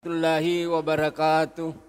warahmatullahi wabarakatuh.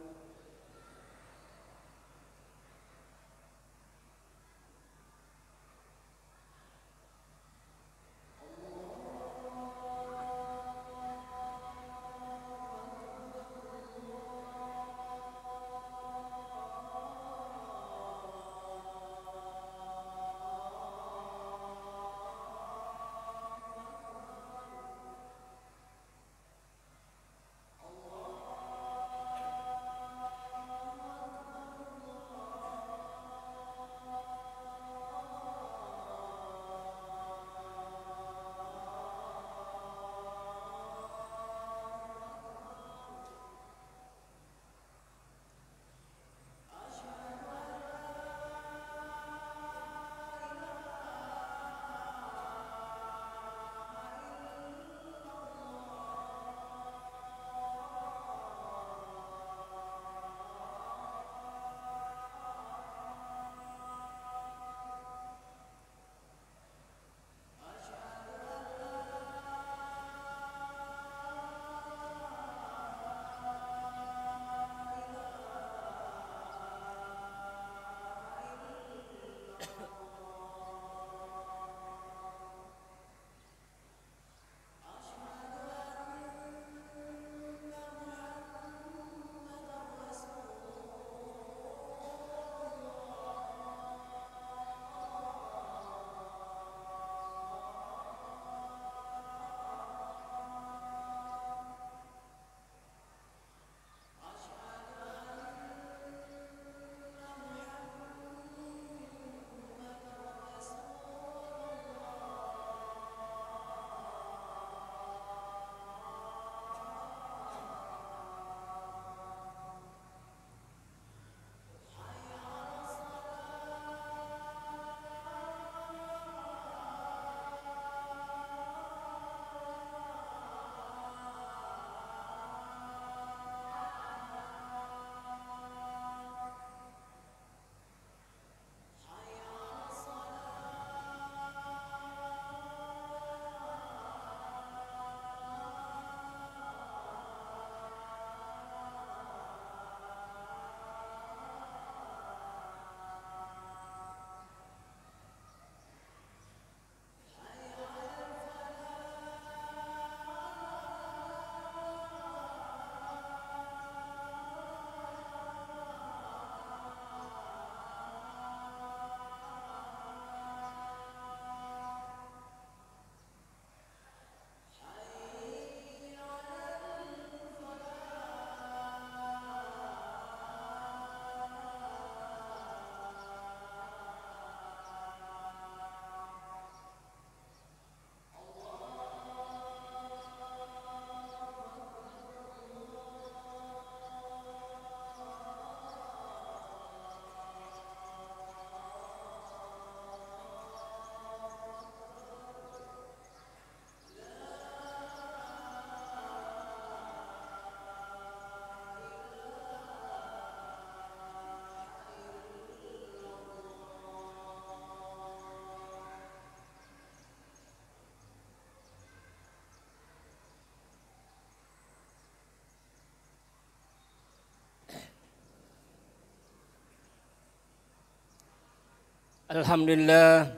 Alhamdulillah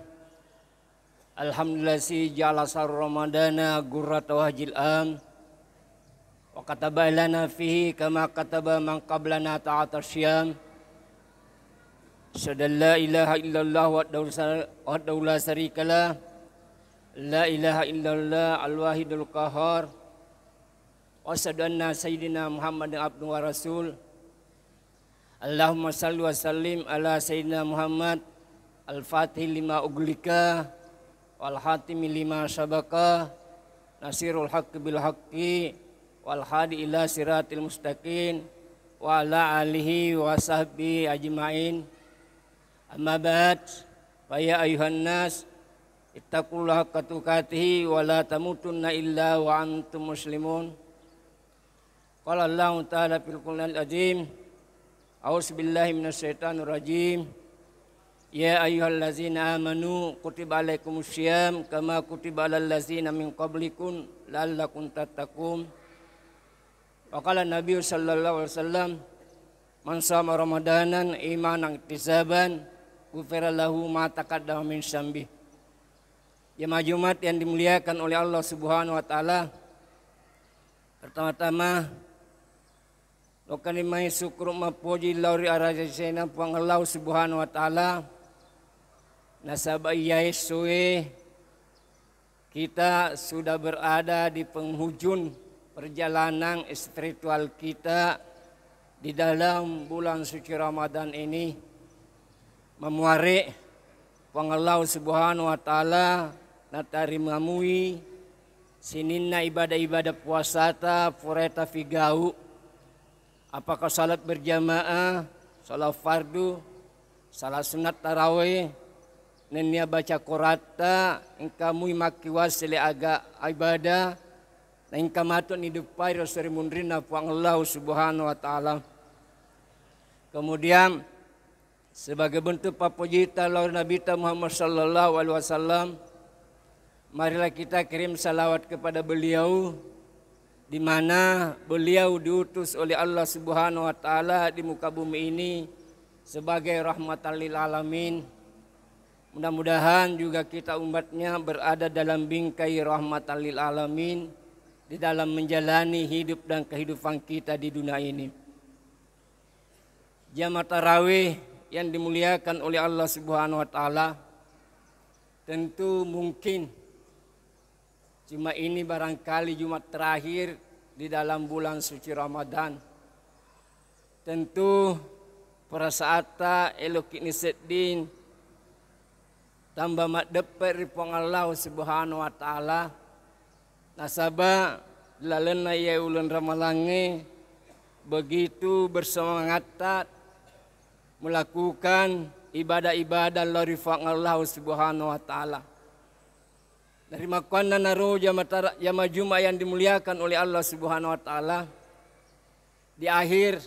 si ja'ala sar ramadana gurrata wahjil am wa kataba lana fihi kama kataba man qablana ta'ata syam sadalla ilaha illallah wa la syarikalah la ilaha illallah al-wahidul qahar wa sadanna sayyidina Muhammadin abduhu wa rasul. Allahumma salli wa sallim ala sayyidina Muhammad al-fatih lima uglika wal hatimi lima sabaka nasirul haqqi bil haqqi wal hadi ila siratil mustaqim wa ala alihi wa sahbihi ajmain. Amma ba'd, fa ya ayuhan nas ittaqullaha haqqa tuqatih wa la tamutunna illa wa antum muslimun. Qala Allah ta'ala fil Qur'anil azim, a'udzu billahi minasyaitonir rajim. Ya ayyuhallazina amanu kutiba alaikumussyam kama kutiba alal ladzina min qablikum la'allakum tattaqun. Waqala Nabi sallallahu alaihi wasallam, man shoma ramadanan imanan ihtisaban ghufira lahu ma taqaddama min dzambi. Jemaah Jumat yang dimuliakan oleh Allah Subhanahu wa taala, pertama-tama lokanimai syukur mapuji lauri arajasena puang Allah Subhanahu wa taala nasabai suwe kita sudah berada di penghujung perjalanan spiritual kita di dalam bulan suci Ramadan ini, memuari puang Allah Subhanahu wa taala natari mamui sininna ibadah-ibadah puasa ta pureta figau, apakah salat berjamaah, salat fardu, salat sunat tarawih, nenia baca Qur'an, engkamu maki wasile aga ibadah, na engkamatun hidupai rosari mundrina puang Allah Subhanahu wa taala. Kemudian sebagai bentuk papojita lawan Nabi Muhammad sallallahu alaihi wasallam, marilah kita kirim salawat kepada beliau, di mana beliau diutus oleh Allah Subhanahu wa taala di muka bumi ini sebagai rahmatan lil alamin. Mudah-mudahan juga kita umatnya berada dalam bingkai rahmatan lil alamin di dalam menjalani hidup dan kehidupan kita di dunia ini. Jamaah tarawih yang dimuliakan oleh Allah Subhanahu wa taala, tentu mungkin cuma ini barangkali Jumat terakhir di dalam bulan suci Ramadan. Tentu perasaata elok ini sedin tambah mak deper ripong Allah Subhanahu wa taala. Nasaba lalena ya ulun ramalange begitu bersemangat melakukan ibadah-ibadah larifang Allah Subhanahu wa taala. Dari makwana naru jamaah Jumat yang dimuliakan oleh Allah Subhanahu wa taala, di akhir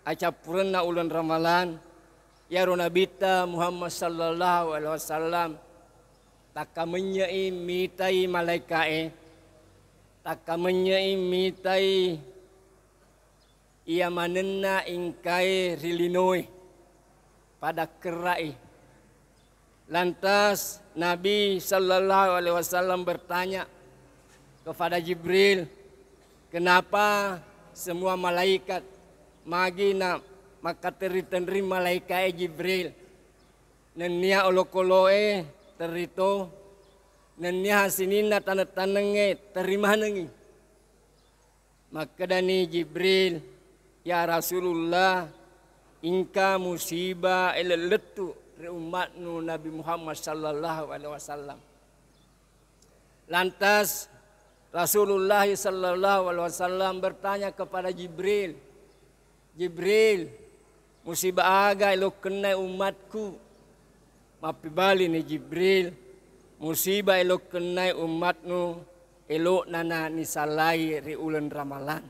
acapurna ulun ramalan ya Nabita Muhammad sallallahu alaihi wasallam takamenyai mitai malaikae, takamenyai mitai ia manenna ingkai rilinoi pada kerai. Lantas Nabi sallallahu alaihi wasallam bertanya kepada Jibril, kenapa semua malaikat magina maka teri malaikat Jibril nenia olokoloe terito nenia hasinina tanenge terima nengi. Maka dani Jibril, ya Rasulullah, ingka musibah eleletu umatnu Nabi Muhammad sallallahu alaihi wasallam. Lantas Rasulullah sallallahu alaihi wasallam bertanya kepada Jibril, Jibril, musibah aga elok kena umatku. Mapi bali ni Jibril, musibah elok kena umatnu elok nana nisalai ri ulen ramalan.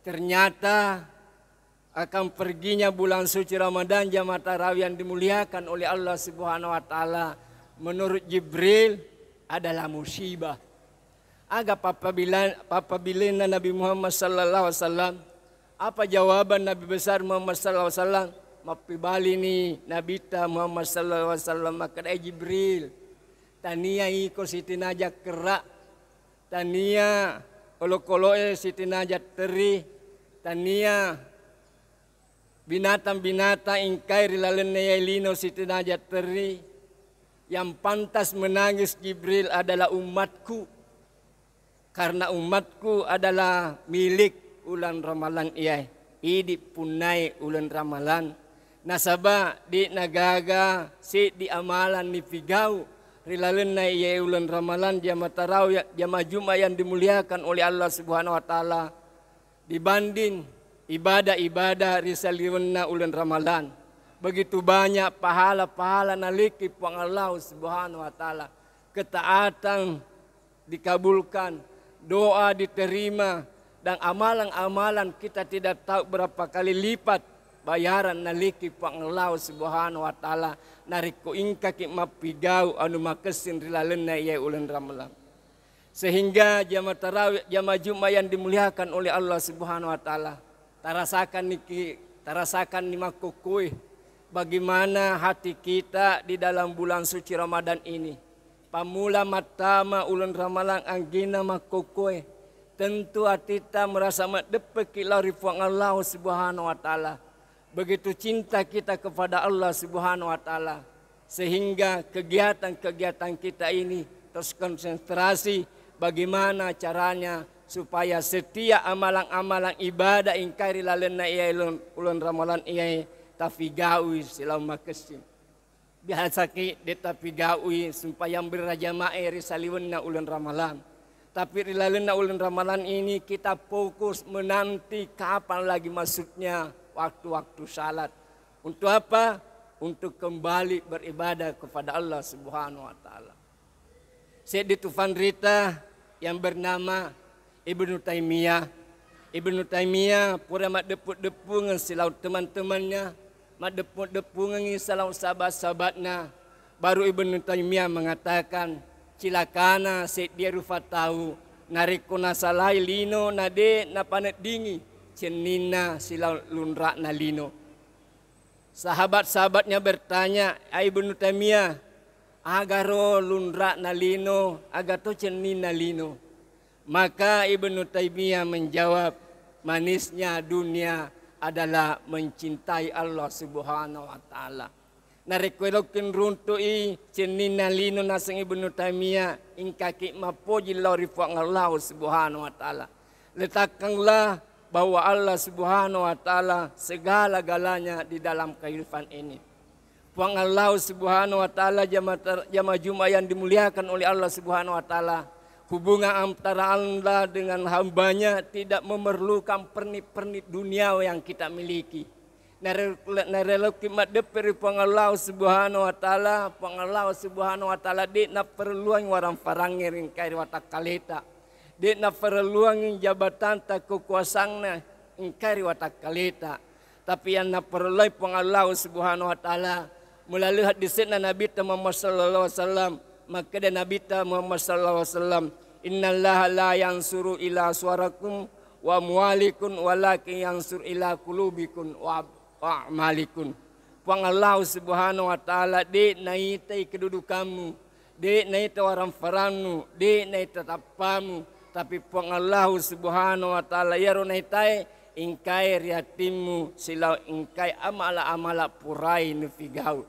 Ternyata akan perginya bulan suci Ramadan jamaah tarawih yang dimuliakan oleh Allah Subhanahu wa taala menurut Jibril adalah musibah. Aga papabila Nabi Muhammad sallallahu alaihi wasallam, apa jawaban Nabi besar Muhammad sallallahu alaihi wasallam? Mapibali ni Nabi Muhammad sallallahu alaihi wasallam maka Jibril tania iko sitinaja kerak, tania kolokoloe sitinaja teri, tania binatang-binatang ingkai rilalen neyelino sitinajat teri. Yang pantas menangis Jibril adalah umatku, karena umatku adalah milik ulan ramalan iya. Idi punai ulan ramalan nasaba di nagaga si di amalan ni figau rilalen na iya ulan ramalan jamaah tarawih jamaah Jumat yang dimuliakan oleh Allah Subhanahu wa taala dibanding ibadah-ibadah risaliwenna ulan ramalan. Begitu banyak pahala-pahala naliki puang Allah Subhanahu wa taala. Ketaatan dikabulkan, doa diterima, dan amalan-amalan kita tidak tahu berapa kali lipat bayaran naliki puang Allah Subhanahu wa taala nariko ingka ki mapigau anu makesin rilalena iya ulan ramalan. Sehingga jamaah tarawih, jamaah Jumat yang dimuliakan oleh Allah Subhanahu wa taala, tarasakan ni makukui bagaimana hati kita di dalam bulan suci Ramadan ini. Pamula matama ulan ramalan anggina makukui. Tentu hati kita merasa mendapat kilarifuang Allah Subhanahu wa taala. Begitu cinta kita kepada Allah Subhanahu wa taala, sehingga kegiatan-kegiatan kita ini terus konsentrasi bagaimana caranya supaya setiap amalan-amalan ibadah ingkari lalena ia ulan ramalan ia tafigawi silau makesim. Biasa ki de tafigawi supaya berjamaah risaliwenna ulan ramalan. Tapi rilalena ulan ramalan ini kita fokus menanti kapan lagi masuknya waktu-waktu salat. Untuk apa? Untuk kembali beribadah kepada Allah Subhanahu wa taala. Syekh Tufan Rita yang bernama Ibnu Taimiyah. Ibnu Taimiyah pura mak deput-depungan silau teman-temannya, mak deput-depungan silau sahabat-sahabatnya. Baru Ibnu Taimiyah mengatakan, cilakana Syekh dia rufa tahu narikuna salai lino nade na panet dingi cenina silau lunra na lino. Sahabat-sahabatnya bertanya, Ibnu Taimiyah, agaro lunra na lino, agato cenina lino. Maka Ibnu Taimiyah menjawab, manisnya dunia adalah mencintai Allah Subhanahu wa taala. Narikwelokin runtui cenina lino nasang Ibnu Taimiyah ingkaki mapoji lorifuang Allah Subhanahu wa taala. Letakkanlah bahwa Allah Subhanahu wa taala segala-galanya di dalam kehidupan ini. Puang Allah Subhanahu wa taala jamaah Jumat yang dimuliakan oleh Allah Subhanahu wa taala. Hubungan antara Allah dengan hambanya tidak memerlukan pernit-pernit dunia yang kita miliki. Nareloki madeperi puang Allah Subhanahu wa taala, puang Allah Subhanahu wa taala di na perluang warang farangir ingkai watak kaleta. Di na perluang jabatan tak kekuasaannya ingkai watak kaleta. Tapi yang na perluai puang Allah Subhanahu wa taala melalui hadisnya Nabi Muhammad sallallahu alaihi wasallam, maka dan Nabi Muhammad sallallahu alaihi wasallam, innallaha la yansuru ila suarakum wa amwalikum walakin yansur ila qulubikum wa a'malikun. Puang Allah Subhanahu wa taala de naitai kedudukanmu, de naitai orang faranmu, de naitai tapamu, tapi puang Allah Subhanahu wa taala ya naitai ingkai riatimmu silau ingkai amala-amala purai nufigau.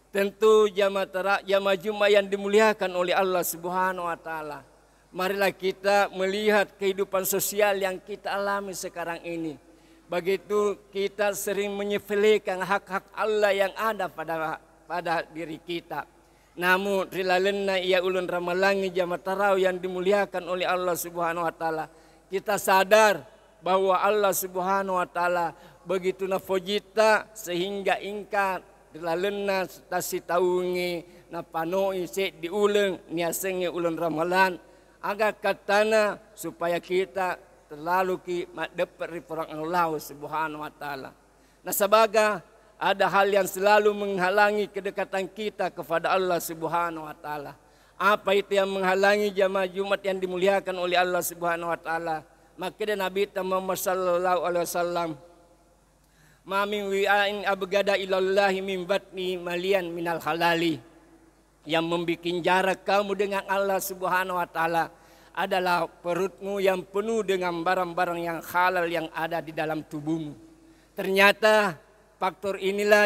Tentu jamaah Jumat yang dimuliakan oleh Allah Subhanahu wa taala. Marilah kita melihat kehidupan sosial yang kita alami sekarang ini. Begitu kita sering menyepelekan hak-hak Allah yang ada pada diri kita. Namun rilalena ia ulun ramalangi jamaah tarawih yang dimuliakan oleh Allah Subhanahu wa taala. Kita sadar bahwa Allah Subhanahu wa taala begitu nafojita sehingga ingkar rilalena tasi taungi na panoi Syekh diulang niasengi ulun ramalan agar katana supaya kita terlalu ki dapat riporang Allah Subhanahu wa taala. Nah sebagai ada hal yang selalu menghalangi kedekatan kita kepada Allah Subhanahu wa taala. Apa itu yang menghalangi jamaah Jumat yang dimuliakan oleh Allah Subhanahu wa taala? Maka dan Nabi Muhammad sallallahu alaihi wasallam, ma min wi'ain abgada ilallahi min batni malian minal halali. Yang membuat jarak kamu dengan Allah Subhanahu wa taala adalah perutmu yang penuh dengan barang-barang yang halal yang ada di dalam tubuhmu. Ternyata faktor inilah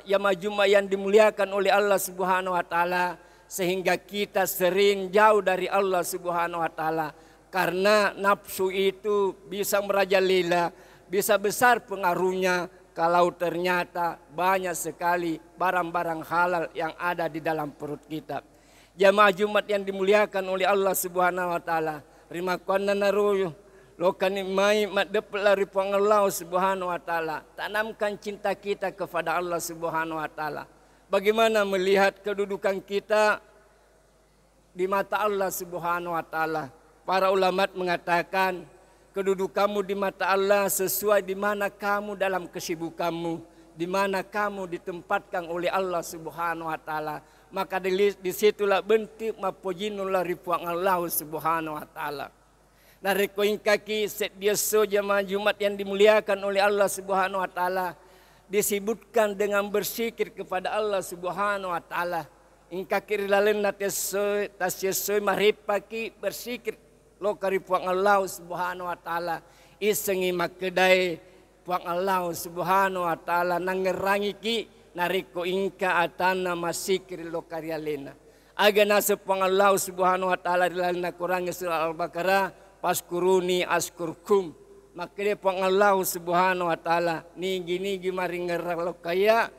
jamaah Jumat yang dimuliakan oleh Allah Subhanahu wa taala sehingga kita sering jauh dari Allah Subhanahu wa taala karena nafsu itu bisa merajalela, bisa besar pengaruhnya kalau ternyata banyak sekali barang-barang halal yang ada di dalam perut kita. Jamaah Jumat yang dimuliakan oleh Allah Subhanahu wa taala, rimakonna naruyu lokani mai madep lari puang Allah Subhanahu wa taala. Tanamkan cinta kita kepada Allah Subhanahu wa taala. Bagaimana melihat kedudukan kita di mata Allah Subhanahu wa taala? Para ulama mengatakan kedudukanmu di mata Allah sesuai di mana kamu dalam kesibukanmu, di mana kamu ditempatkan oleh Allah Subhanahu wa taala. maka di situlah bentuk mapojinullah ripuang Allah Subhanahu wa taala. Narikoin kaki set dia jamaah Jumat yang dimuliakan oleh Allah Subhanahu wa taala disebutkan dengan berzikir kepada Allah Subhanahu wa taala. Ingkaki rilalen tasyesoy maripaki berzikir lokari puang Allah Subhanahu wa taala isengi makedai puang Allah Subhanahu wa taala nangerangi ki nariko ingka atana masikir lokari alena. Agana sepuang Allah Subhanahu wa taala rilana kurangi surah Al-Baqarah paskuruni askurkum, maka dia pang Allah Subhanahu wa taala nigi mari ngerang kaya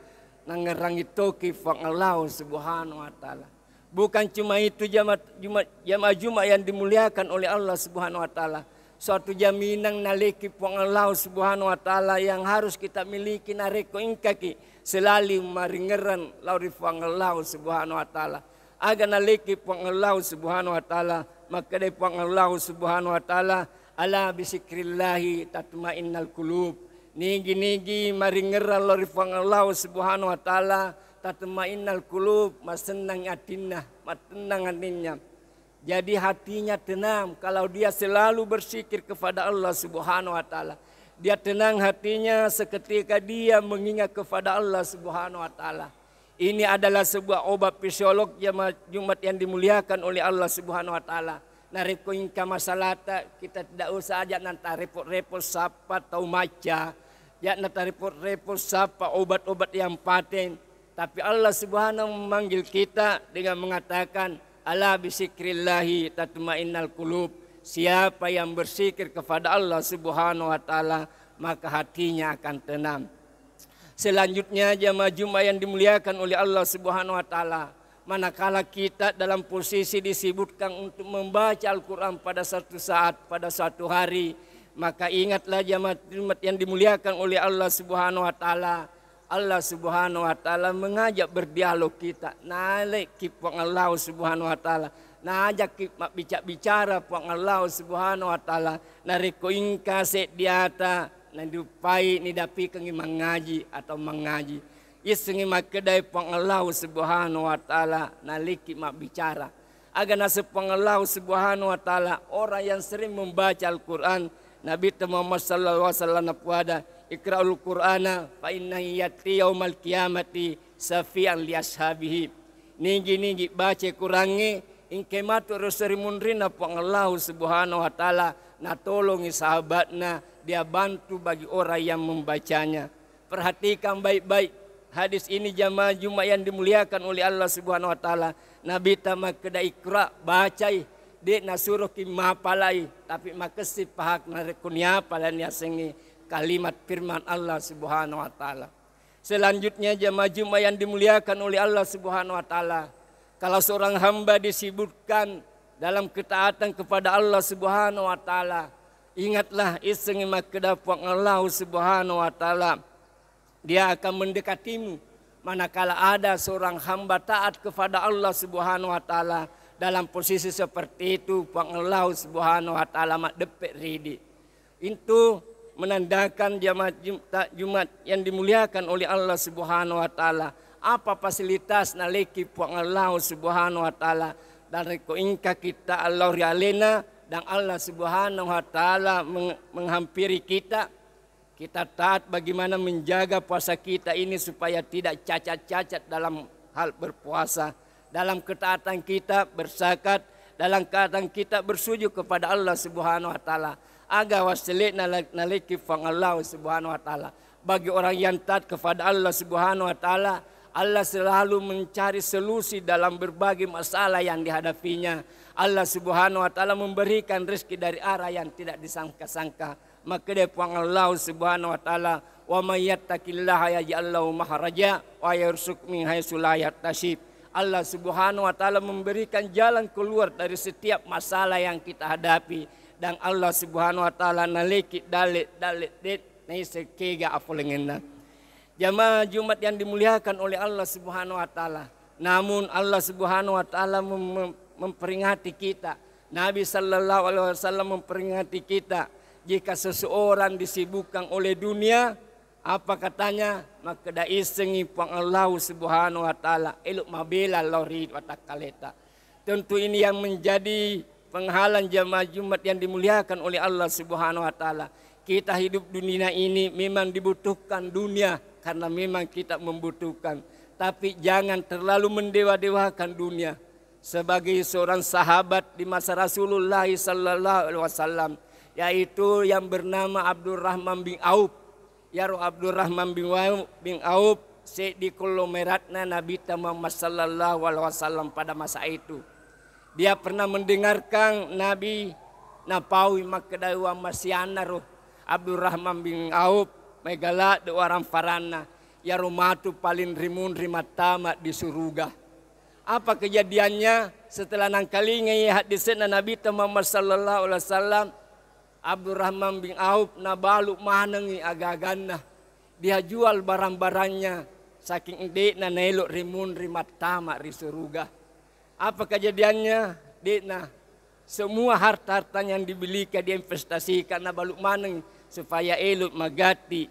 nangerang itu ki pang Allah Subhanahu wa taala. Bukan cuma itu jamaah Jumat yang dimuliakan oleh Allah Subhanahu wa taala. Suatu jaminan naliki pang Allah Subhanahu wa taala yang harus kita miliki nareko ingkaki selalu mari ngerang lauri pang Allah Subhanahu wa taala. Aga naliki pang Allah Subhanahu wa taala maka dari puang Allah Subhanahu wa taala ala bisikrillahi tatmainnal qulub. Nigi mari ngeral lori puang Allah Subhanahu wa taala tatmainnal qulub masenang atinna matenang hatinya. Jadi hatinya tenang kalau dia selalu berzikir kepada Allah Subhanahu wa taala. Dia tenang hatinya seketika dia mengingat kepada Allah Subhanahu wa taala. Ini adalah sebuah obat fisiolog jamaah Jumat yang dimuliakan oleh Allah Subhanahu wa taala. Nariko ingka masalata kita tidak usah aja nanti repot-repot sapa atau maca. Ya nanti repot-repot sapa obat-obat yang paten. Tapi Allah Subhanahu memanggil kita dengan mengatakan ala bisikrillahi tatmainnal qulub. Siapa yang berzikir kepada Allah Subhanahu wa taala maka hatinya akan tenang. Selanjutnya jamaah Jumat yang dimuliakan oleh Allah Subhanahu wa taala, manakala kita dalam posisi disebutkan untuk membaca Al-Qur'an pada satu saat, pada suatu hari, maka ingatlah jamaah Jumat yang dimuliakan oleh Allah Subhanahu wa taala. Allah Subhanahu wa taala mengajak berdialog kita. Nalik kipang Allah Subhanahu wa taala. Najak bicara pang Allah Subhanahu wa taala. Nariko ingka set diata nandupai ni dapi kengi mengaji atau mengaji isengi makedai pang Allah Subhanahu wa taala naliki mak bicara agana sepang Allah Subhanahu wa taala orang yang sering membaca Al-Qur'an. Nabi Muhammad sallallahu alaihi wasallam puada ikra'ul Qur'ana fa inna yati yaumal qiyamati safian li ashabihi. Nigi baca kurangi ingke matur serimunrina pang Allah Subhanahu wa taala natolongi sahabatna dia bantu bagi orang yang membacanya. Perhatikan baik-baik hadis ini jamaah Jumat yang dimuliakan oleh Allah Subhanahu wa taala. Nabi tamak keda ikra bacai dek nasuruh ki mapalai tapi makesi pahak narekunya palan ya sengi kalimat firman Allah Subhanahu wa taala. Selanjutnya jamaah Jumat yang dimuliakan oleh Allah Subhanahu wa taala, kalau seorang hamba disebutkan dalam ketaatan kepada Allah Subhanahu wa taala, ingatlah isengi makedapang Allah Subhanahu wa taala. Dia akan mendekatimu manakala ada seorang hamba taat kepada Allah Subhanahu wa taala. Dalam posisi seperti itu pang Allah Subhanahu wa taala mak depek ridi. Itu menandakan jamaah Jumat yang dimuliakan oleh Allah Subhanahu wa taala. Apa fasilitas naliki pang Allah Subhanahu wa taala dari koingka kita Allah rialena dan Allah Subhanahu wa taala menghampiri kita. Kita taat bagaimana menjaga puasa kita ini supaya tidak cacat-cacat dalam hal berpuasa. Dalam ketaatan kita berzakat, dalam ketaatan kita bersujud kepada Allah Subhanahu wa taala. Aga wasilik naliki fang Allah Subhanahu wa taala. Bagi orang yang taat kepada Allah Subhanahu wa taala, Allah selalu mencari solusi dalam berbagai masalah yang dihadapinya. Allah Subhanahu wa taala memberikan rezeki dari arah yang tidak disangka-sangka. Maka dia puang Allah Subhanahu wa taala, wa may yattaqillaha yaj'al lahu makhraja wa yarzuq min haitsu la yahtasib. Allah Subhanahu wa taala memberikan jalan keluar dari setiap masalah yang kita hadapi, dan Allah Subhanahu wa taala naliki dalit det nei sekega afolengena. Jamaah Jumat yang dimuliakan oleh Allah Subhanahu wa taala. Namun Allah Subhanahu wa taala memperingati kita. Nabi sallallahu alaihi wasallam memperingati kita, jika seseorang disibukkan oleh dunia, Apa katanya? Maka da isengi puang Allah Subhanahu wa taala elok mabela lori watakaleta. Tentu ini yang menjadi penghalang jamaah Jumat yang dimuliakan oleh Allah Subhanahu wa taala. Kita hidup dunia ini memang dibutuhkan dunia karena memang kita membutuhkan. Tapi jangan terlalu mendewa-dewakan dunia. Sebagai seorang sahabat di masa Rasulullah sallallahu alaihi wasallam, yaitu yang bernama Abdurrahman bin Auf. Ya Abdurrahman bin Auf di konglomeratna Nabi Muhammad sallallahu alaihi wasallam pada masa itu. Dia pernah mendengarkan Nabi napawi makadawa masyana roh Abdurrahman bin Auf megala de orang farana ya rumatu paling rimun rimatama di surga. Apa kejadiannya setelah nangkali ngai hadisna Nabi Muhammad sallallahu alaihi wasallam? Abdurrahman bin Auf nabalu manengi agaganna. Dia jual barang-barangnya saking dekna nelok rimun rimatama di surga. Apa kejadiannya? Dekna semua harta-hartanya yang dibelikan diinvestasikan nabalu maneng supaya elok magati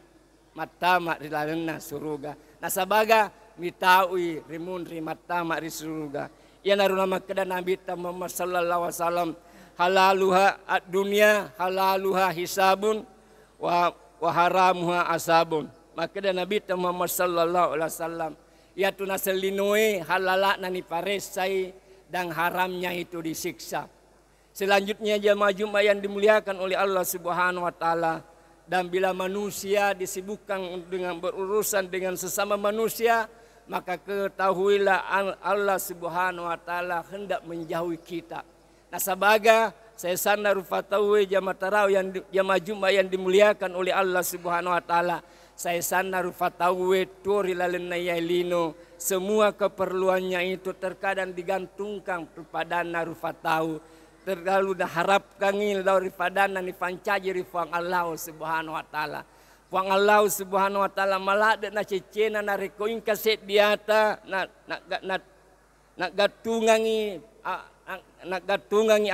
matama di dalamna surga. Nah sabaga mitaui rimun rimatama di surga. Ia naruna makada Nabi Muhammad sallallahu alaihi wasallam halaluha ad-dunya halaluha hisabun wa haramuha asabun. Maka dan Nabi Muhammad sallallahu alaihi wasallam ya tunaselinoe halala nani paresai dan haramnya itu disiksa. Selanjutnya jamaah Jumat yang dimuliakan oleh Allah Subhanahu wa taala, dan bila manusia disibukkan dengan berurusan dengan sesama manusia, maka ketahuilah Allah Subhanahu wa taala hendak menjauhi kita. Nah sabaga saya sana rufatawe jamaah tarawih yang jamaah Jumat yang dimuliakan oleh Allah Subhanahu wa taala. Saya sana rufatawe turi lalenayalino semua keperluannya itu terkadang digantungkan kepada narufatau. Terlalu dah harapkan dari padana ni pancaji rifang Allah Subhanahu wa taala. Puang Allah Subhanahu wa taala malade na cecena na rekoin kaset diata na gatungangi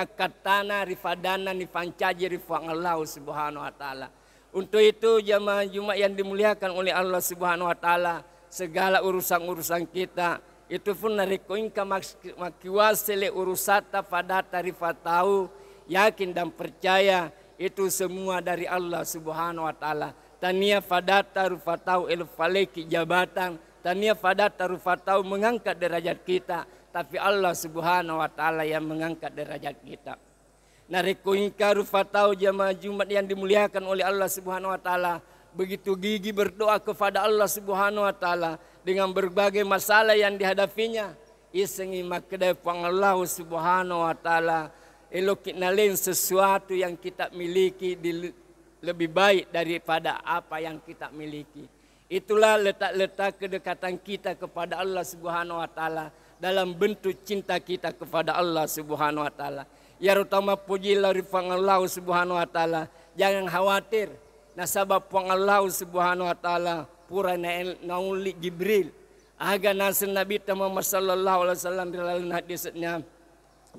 akatana rifadana ni pancaji rifang Allah Subhanahu wa taala. Untuk itu jamaah Jumat yang dimuliakan oleh Allah Subhanahu wa taala, segala urusan-urusan kita itu pun narikoin ka makiwasele urusata pada tarifatau yakin dan percaya itu semua dari Allah Subhanahu wa taala. Tania fadata rufatau faleki jabatan, tania fadata rufatau mengangkat derajat kita, tapi Allah Subhanahu wa taala yang mengangkat derajat kita. Narikoin ka rufatau jamaah Jumat yang dimuliakan oleh Allah Subhanahu wa taala, begitu gigi berdoa kepada Allah Subhanahu wa taala dengan berbagai masalah yang dihadapinya. Isengi makdai pang Allah Subhanahu wa taala elokit nalen sesuatu yang kita miliki lebih baik daripada apa yang kita miliki. Itulah letak-letak kedekatan kita kepada Allah Subhanahu wa taala dalam bentuk cinta kita kepada Allah Subhanahu wa taala. Ya utama puji dari pang Allah Subhanahu wa taala. Jangan khawatir. Nasabab pang Allah Subhanahu wa taala pura nauli Jibril aga nasen Nabi Muhammad sallallahu alaihi wasallam dalam hadisnya.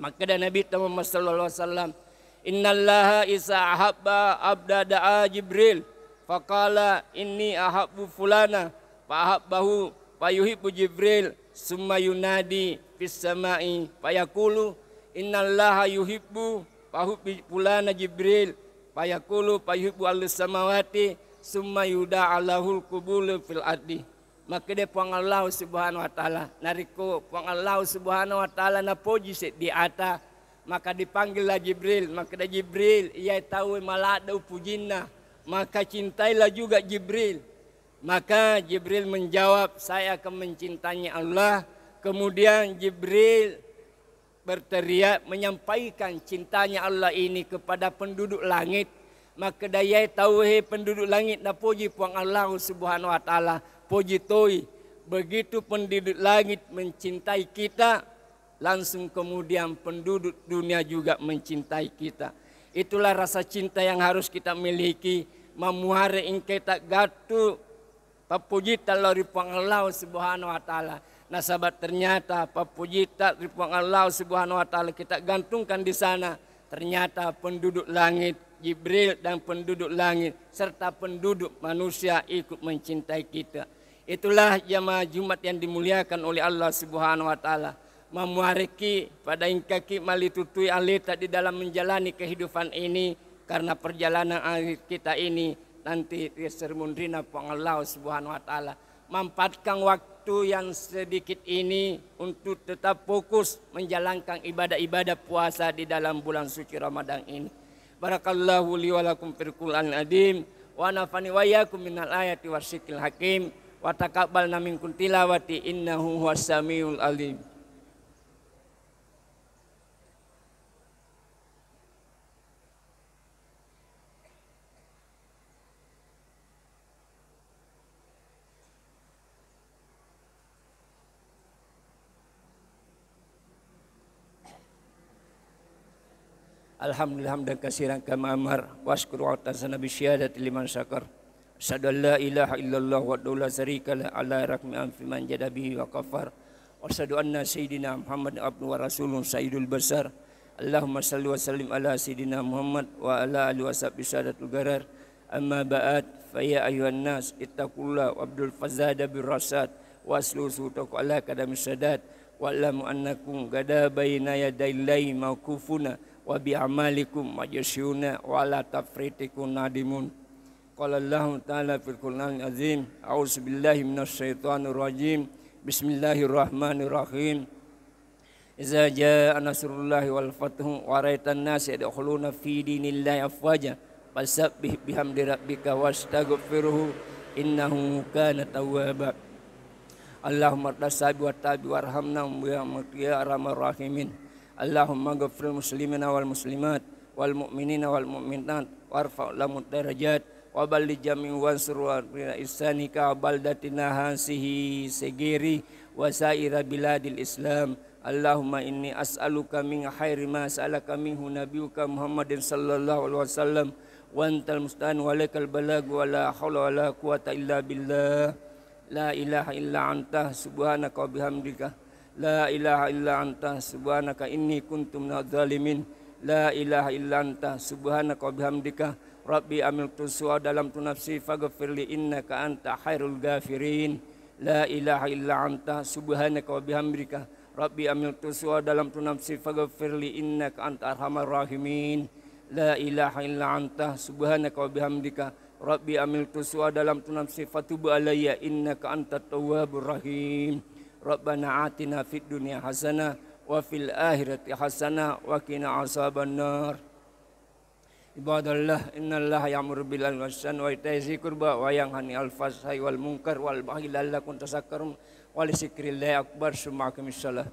Maka dan Nabi Muhammad sallallahu alaihi wasallam, innallaha isa ahabba abda da'a Jibril faqala inni ahabbu fulana fa ahabbahu fayuhibbu Jibril summa yunadi fis samai fayaqulu innallaha yuhibbu fahubbi fulana Jibril fayaqulu fayuhibbu al-samawati summa yuda'alahul qubul fil ardi. Maka dia puang Allah Subhanahu wa taala nariko puang Allah Subhanahu wa taala na poji di ata, maka dipanggillah Jibril. Maka dia Jibril ia tahu malada pujinna, maka cintailah juga Jibril. Maka Jibril menjawab, saya akan mencintainya Allah. Kemudian Jibril berteriak menyampaikan cintanya Allah ini kepada penduduk langit. Maka daya tahu penduduk langit na puji puang Allah Subhanahu wa taala, puji toi. Begitu penduduk langit mencintai kita, langsung kemudian penduduk dunia juga mencintai kita. Itulah rasa cinta yang harus kita miliki. Mamuhare ingke tak gatu papujita lori puang Allah Subhanahu wa taala. Nah sahabat, ternyata papujita dari puang Allah Subhanahu wa taala kita gantungkan di sana. Ternyata penduduk langit Jibril dan penduduk langit serta penduduk manusia ikut mencintai kita. Itulah jamaah Jumat yang dimuliakan oleh Allah Subhanahu wa taala. Memuariki pada ingkaki malitutui alita di dalam menjalani kehidupan ini, karena perjalanan akhir kita ini nanti sermundrina pang Allah Subhanahu wa taala. Manfaatkan waktu yang sedikit ini untuk tetap fokus menjalankan ibadah-ibadah puasa di dalam bulan suci Ramadan ini. Barakallahu li wa lakum fil Qur'anil azim wa nafani wa iyyakum minal ayati wasyikil hakim wa taqabbalna minkum tilawati innahu huwas samiul alim. Alhamdulillah hamdan katsiran kama amar wasykuru atasana bi syahadati liman syakar. Asyhadu an la ilaha illallah wa la syarika la ala rakmi an fi man jada bihi wa kafar. Wa asyhadu anna sayyidina Muhammad abduhu wa rasulun sayyidul basar. Allahumma salli wa sallim ala sayyidina Muhammad wa ala alihi wa sahbihi sadatul garar. Amma ba'd fa ya ayyuhan nas ittaqullah wa abdul fazada bir rasad waslu sutaku ala kadamis sadat wa alamu annakum gada baina yadayillahi mawqufuna wa bi amalikum majsyuna wa la tafritikum nadimun. Qala Allah taala fil Qur'anil azim a'udzu billahi minasy syaithanir rajim bismillahirrahmanirrahim. Iza jaa nasrullahi wal fathu wa ra'aitan nas yadkhuluna fi dinillahi afwaja fasabbih bihamdi rabbika wastaghfirhu innahu kana tawwaba. Allahumma tasabi wa tabi warhamna ya arhamar rahimin. Allahumma ghfir muslimina wal muslimat wal mu'minina wal mu'minat warfa' lahum darajat wa balli jami' wansur wa ihsanika baldatina hasihi segiri wa saira biladil islam. Allahumma inni as'aluka min khairi ma sa'alaka minhu nabiyuka Muhammadin sallallahu alaihi wasallam wa antal musta'an wa alaikal balag wa la haula wa la quwata illa billah. La ilaha illa anta subhanaka wa bihamdika. La ilaha illa anta subhanaka inni kuntu minadh dhalimin. La ilaha illa anta subhanaka wa bihamdika rabbi amiltu su'a dalam tu nafsi faghfirli innaka anta khairul ghafirin. La ilaha illa anta subhanaka wa bihamdika rabbi amiltu su'a dalam tu nafsi faghfirli innaka anta arhamar rahimin. La ilaha illa anta subhanaka wa bihamdika rabbi amiltu su'a dalam tu nafsi fatub alayya innaka antat tawwabur rahim. Rabbana atina fid dunya hasanah wa fil akhirati hasanah wa qina azabannar. Ibadallah innallaha ya'muru bil adli wal ihsani wa ita'i dzil qurba wa yanha 'anil fahsya'i wal munkar wal baghi la'allakum tadhakkarun wa li dzikrillahi akbar. Summa aqimis shalah.